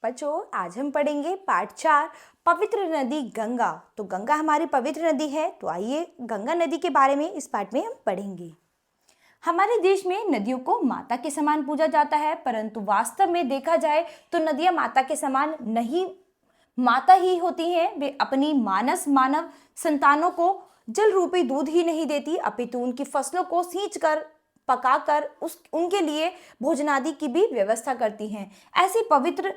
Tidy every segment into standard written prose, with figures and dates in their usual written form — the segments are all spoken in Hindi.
बच्चों, आज हम पढ़ेंगे पाठ 4 पवित्र नदी गंगा। तो गंगा हमारी पवित्र नदी है, तो आइए गंगा नदी के बारे में इस पाठ में हम पढ़ेंगे। हमारे देश में नदियों को माता के समान पूजा जाता है, परंतु वास्तव में देखा जाए तो नदियां माता के समान नहीं, माता ही होती हैं। वे अपनी मानव संतानों को जल रूपी दूध ही नहीं देती, अपितु उनकी फसलों को सींचकर पकाकर उनके लिए भोजनादि की भी व्यवस्था करती हैं। ऐसी पवित्र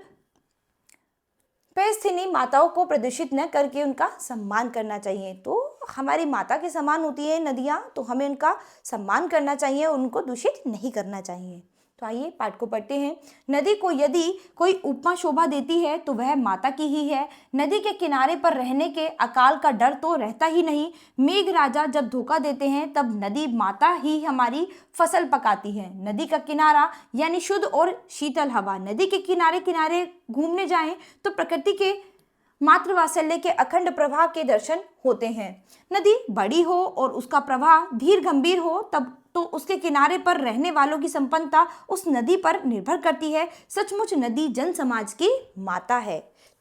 पेस्थिनी माताओं को प्रदूषित न करके उनका सम्मान करना चाहिए। तो हमारी माता के समान होती है नदियाँ, तो हमें उनका सम्मान करना चाहिए, उनको दूषित नहीं करना चाहिए। तो आइए पाठ को पढ़ते हैं। नदी को यदि कोई उपमा शोभा देती है तो वह माता की ही है। नदी के किनारे पर रहने के अकाल का डर तो रहता ही नहीं। मेघ राजा जब धोखा देते हैं तब नदी माता ही हमारी फसल पकाती है। नदी का किनारा यानी शुद्ध और शीतल हवा। नदी के किनारे किनारे घूमने जाएं तो प्रकृति के मातृ वात्सल्य के अखंड प्रवाह के दर्शन होते हैं। नदी बड़ी हो और उसका प्रवाह धीर गंभीर हो तब तो उसके किनारे पर रहने वालों की संपन्नता उस नदी पर निर्भर करती है। सचमुच नदी जन समाज की माता है।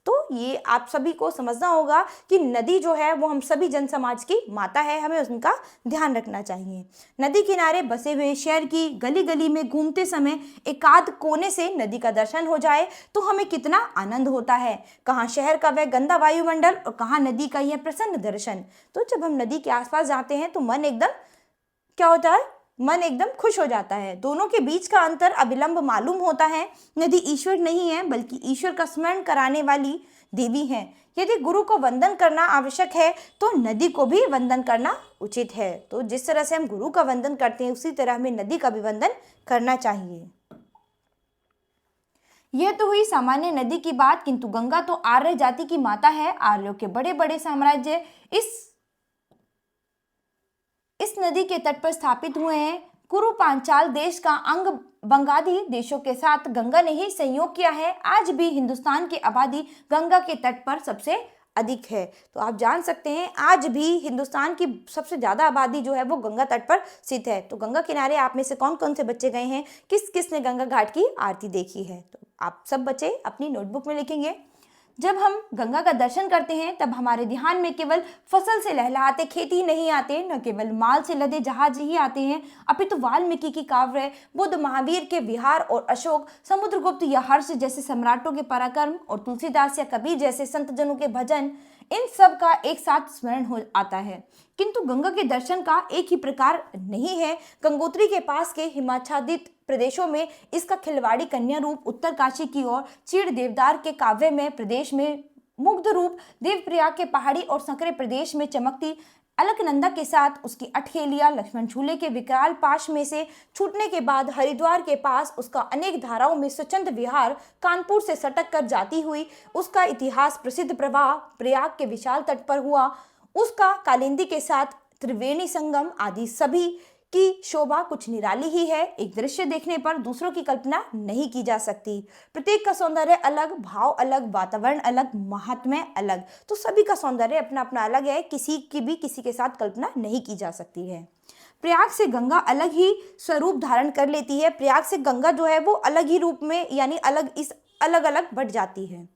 तो ये आप सभी को समझना होगा कि नदी जो है वो हम सभी जन समाज की माता है, हमें उनका ध्यान रखना चाहिए। नदी किनारे बसे हुए शहर की गली गली में घूमते समय एकाध कोने से नदी का दर्शन हो जाए तो हमें कितना आनंद होता है। कहाँ शहर का वह गंदा वायुमंडल और कहाँ नदी का यह प्रसन्न दर्शन। तो जब हम नदी के आसपास जाते हैं तो मन एकदम क्या होता है, मन एकदम खुश हो जाता है। दोनों के बीच का अंतर अविलंब मालूम होता है। नदी ईश्वर नहीं है बल्कि ईश्वर का स्मरण कराने वाली देवी है। यदि गुरु को वंदन करना आवश्यक है तो नदी को भी वंदन करना उचित है। तो जिस तरह से हम गुरु का वंदन करते हैं उसी तरह हमें नदी का भी वंदन करना चाहिए। यह तो हुई सामान्य नदी की बात, किंतु गंगा तो आर्य जाति की माता है। आर्यों के बड़े बड़े साम्राज्य इस नदी के तट पर स्थापित हुए हैं। कुरु पांचाल देश का अंग बंगाली देशों के साथ गंगा ने ही संयोग किया है। आज भी हिंदुस्तान की आबादी गंगा के तट पर सबसे अधिक है। तो आप जान सकते हैं आज भी हिंदुस्तान की सबसे ज्यादा आबादी जो है वो गंगा तट पर स्थित है। तो गंगा किनारे आप में से कौन कौन से बच्चे गए हैं, किस किस ने गंगा घाट की आरती देखी है? तो आप सब बच्चे अपनी नोटबुक में लिखेंगे। जब हम गंगा का दर्शन करते हैं तब हमारे ध्यान में केवल फसल से लहलहाते खेत ही नहीं आते, न केवल माल से लदे जहाज ही आते हैं, अपितु वाल्मीकि की काव्य, बुद्ध महावीर के विहार और अशोक, समुद्रगुप्त या हर्ष जैसे सम्राटों के पराक्रम और तुलसीदास या कबीर जैसे संत जनों के भजन, इन सब का एक साथ स्मरण हो आता है। किंतु गंगा के दर्शन का एक ही प्रकार नहीं है। गंगोत्री के पास के हिमाच्छादित प्रदेशों में इसका खिलवाड़ी कन्या रूप, उत्तर काशी की ओर चीड़ देवदार के काव्य में प्रदेश में मुग्ध रूप, देवप्रयाग के पहाड़ी और संकरे प्रदेश में चमकती अलकनंदा के साथ उसकी अठखेलिया, लक्ष्मण झूले के विकराल पाश में से छूटने के बाद हरिद्वार के पास उसका अनेक धाराओं में स्वच्छंद विहार, कानपुर से सटक कर जाती हुई उसका इतिहास प्रसिद्ध प्रवाह, प्रयाग के विशाल तट पर हुआ उसका कालिंदी के साथ त्रिवेणी संगम आदि सभी की शोभा कुछ निराली ही है। एक दृश्य देखने पर दूसरों की कल्पना नहीं की जा सकती। प्रत्येक का सौंदर्य अलग, भाव अलग, वातावरण अलग, महात्म्य अलग। तो सभी का सौंदर्य अपना अपना अलग है, किसी की भी किसी के साथ कल्पना नहीं की जा सकती है। प्रयाग से गंगा अलग ही स्वरूप धारण कर लेती है। प्रयाग से गंगा जो है वो अलग ही रूप में यानी अलग अलग बढ़ जाती है।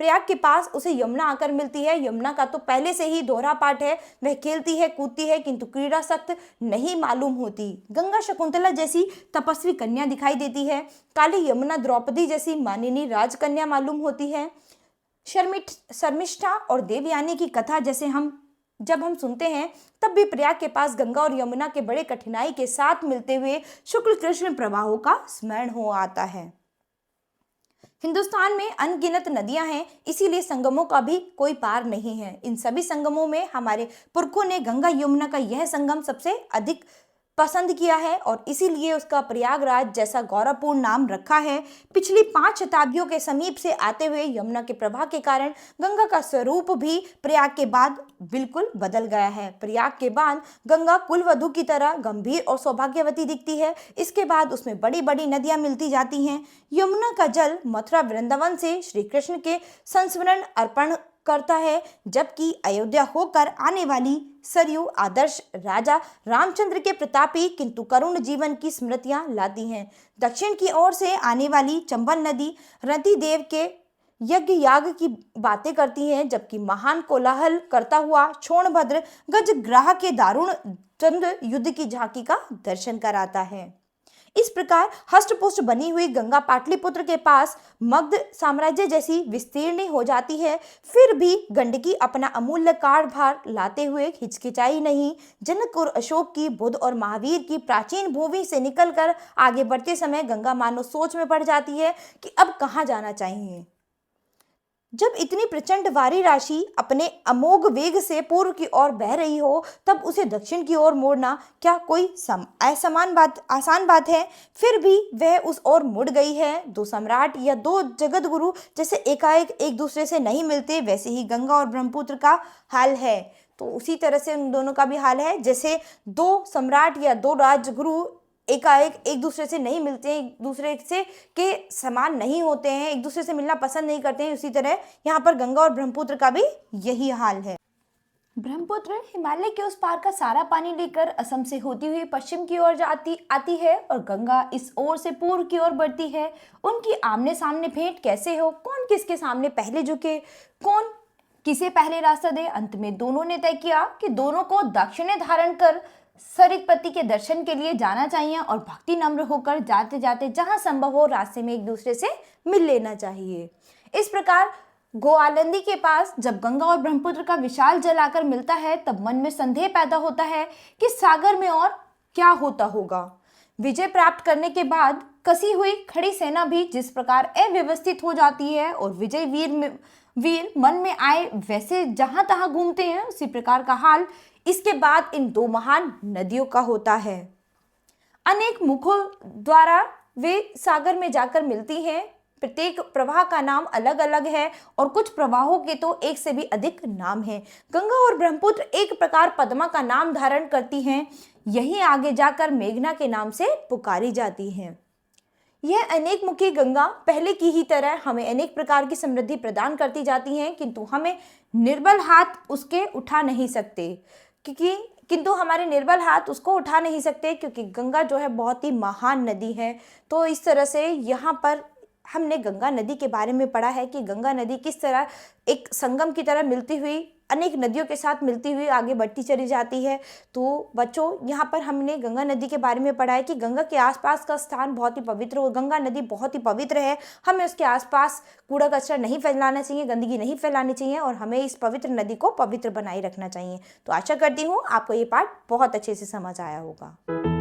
प्रयाग के पास उसे यमुना आकर मिलती है। यमुना का तो पहले से ही दोहरा पाठ है, वह खेलती है, कूदती है, किंतु क्रीड़ा सख्त नहीं मालूम होती। गंगा शकुंतला जैसी तपस्वी कन्या दिखाई देती है। काली यमुना द्रौपदी जैसी मानिनी राजकन्या मालूम होती है। शर्मिष्ठा और देवयानी की कथा जैसे जब हम सुनते हैं तब भी प्रयाग के पास गंगा और यमुना के बड़े कठिनाई के साथ मिलते हुए शुक्ल कृष्ण प्रवाहों का स्मरण हो आता है। हिंदुस्तान में अनगिनत नदियां हैं, इसीलिए संगमों का भी कोई पार नहीं है। इन सभी संगमों में हमारे पुरखों ने गंगा यमुना का यह संगम सबसे अधिक पसंद किया है और इसीलिए उसका प्रयागराज जैसा गौरवपूर्ण नाम रखा है। पिछली 5 शताब्दियों के समीप से आते हुए यमुना के प्रवाह के कारण गंगा का स्वरूप भी प्रयाग के बाद बिल्कुल बदल गया है। प्रयाग के बाद गंगा कुलवधू की तरह गंभीर और सौभाग्यवती दिखती है। इसके बाद उसमें बड़ी बड़ी नदियां मिलती जाती हैं। यमुना का जल मथुरा वृंदावन से श्री कृष्ण के संस्मरण अर्पण करता है, जबकि अयोध्या होकर आने वाली सरयू आदर्श राजा रामचंद्र के प्रतापी किंतु करुण जीवन की स्मृतियां लाती हैं। दक्षिण की ओर से आने वाली चंबल नदी रति देव के यज्ञ याग की बातें करती हैं, जबकि महान कोलाहल करता हुआ क्षोणभद्र गजग्राह के दारुण चंद्र युद्ध की झांकी का दर्शन कराता है। इस प्रकार हष्टपुष्ट बनी हुई गंगा पाटलिपुत्र के पास मगध साम्राज्य जैसी विस्तीर्ण हो जाती है, फिर भी गंडकी अपना अमूल्य कार्यभार लाते हुए हिचकिचाई नहीं। जनक और अशोक की, बुद्ध और महावीर की प्राचीन भूमि से निकलकर आगे बढ़ते समय गंगा मानो सोच में पड़ जाती है कि अब कहाँ जाना चाहिए। जब इतनी प्रचंड वारी राशि अपने अमोघ वेग से पूर्व की ओर बह रही हो, तब उसे दक्षिण की ओर मोड़ना क्या कोई आसान बात है। फिर भी वह उस ओर मुड़ गई है। दो सम्राट या दो जगत गुरु जैसे एकाएक एक दूसरे से नहीं मिलते, वैसे ही गंगा और ब्रह्मपुत्र का हाल है। तो उसी तरह से उन दोनों का भी हाल है, जैसे दो सम्राट या दो राजगुरु एकाएक एक दूसरे से नहीं मिलते हैं, एक दूसरे से के समान नहीं होते हैं, एक दूसरे से मिलना पसंद नहीं करते हैं, उसी तरह यहाँ पर गंगा और ब्रह्मपुत्र का भी यही हाल है। ब्रह्मपुत्र हिमालय के उस पार का सारा पानी लेकर असम से होती हुई पश्चिम की ओर आती है और गंगा इस ओर से पूर्व की ओर बढ़ती है। उनकी आमने सामने भेंट कैसे हो, कौन किसके सामने पहले झुके, कौन किसे पहले रास्ता दे, अंत में दोनों ने तय किया कि दोनों को दक्षिणे धारण कर सरितपति के दर्शन के लिए जाना चाहिए और भक्ति नम्र होकर जाते जाते जहां संभव हो रास्ते में एक दूसरे से मिल लेना चाहिए। इस प्रकार गोआलंदी के पास जब गंगा और ब्रह्मपुत्र का विशाल जल आकर मिलता है, तब मन में संदेह पैदा होता है कि सागर में और क्या होता होगा। विजय प्राप्त करने के बाद कसी हुई खड़ी सेना भी जिस प्रकार अव्यवस्थित हो जाती है और विजय वीर मन में आए वैसे जहां तहां घूमते हैं, उसी प्रकार का हाल इसके बाद इन दो महान नदियों का होता है। अनेक मुखों द्वारा वे सागर में जाकर मिलती हैं। प्रत्येक प्रवाह का नाम अलग अलग है और कुछ प्रवाहों के तो एक से भी अधिक नाम हैं। गंगा और ब्रह्मपुत्र एक प्रकार पद्मा का नाम धारण करती हैं। यही आगे जाकर मेघना के नाम से पुकारी जाती हैं। यह अनेक मुखी गंगा पहले की ही तरह हमें अनेक प्रकार की समृद्धि प्रदान करती जाती हैं, किंतु हमें निर्बल हाथ उसके उठा नहीं सकते किंतु हमारे निर्बल हाथ उसको उठा नहीं सकते, क्योंकि गंगा जो है बहुत ही महान नदी है। तो इस तरह से यहाँ पर हमने गंगा नदी के बारे में पढ़ा है कि गंगा नदी किस तरह एक संगम की तरह मिलती हुई अनेक नदियों के साथ मिलती हुई आगे बढ़ती चली जाती है। तो बच्चों, यहाँ पर हमने गंगा नदी के बारे में पढ़ा है कि गंगा के आसपास का स्थान बहुत ही पवित्र हो, गंगा नदी बहुत ही पवित्र है। हमें उसके आसपास कूड़ा कचरा नहीं फैलाना चाहिए, गंदगी नहीं फैलानी चाहिए और हमें इस पवित्र नदी को पवित्र बनाए रखना चाहिए। तो आशा करती हूँ आपको ये पाठ बहुत अच्छे से समझ आया होगा।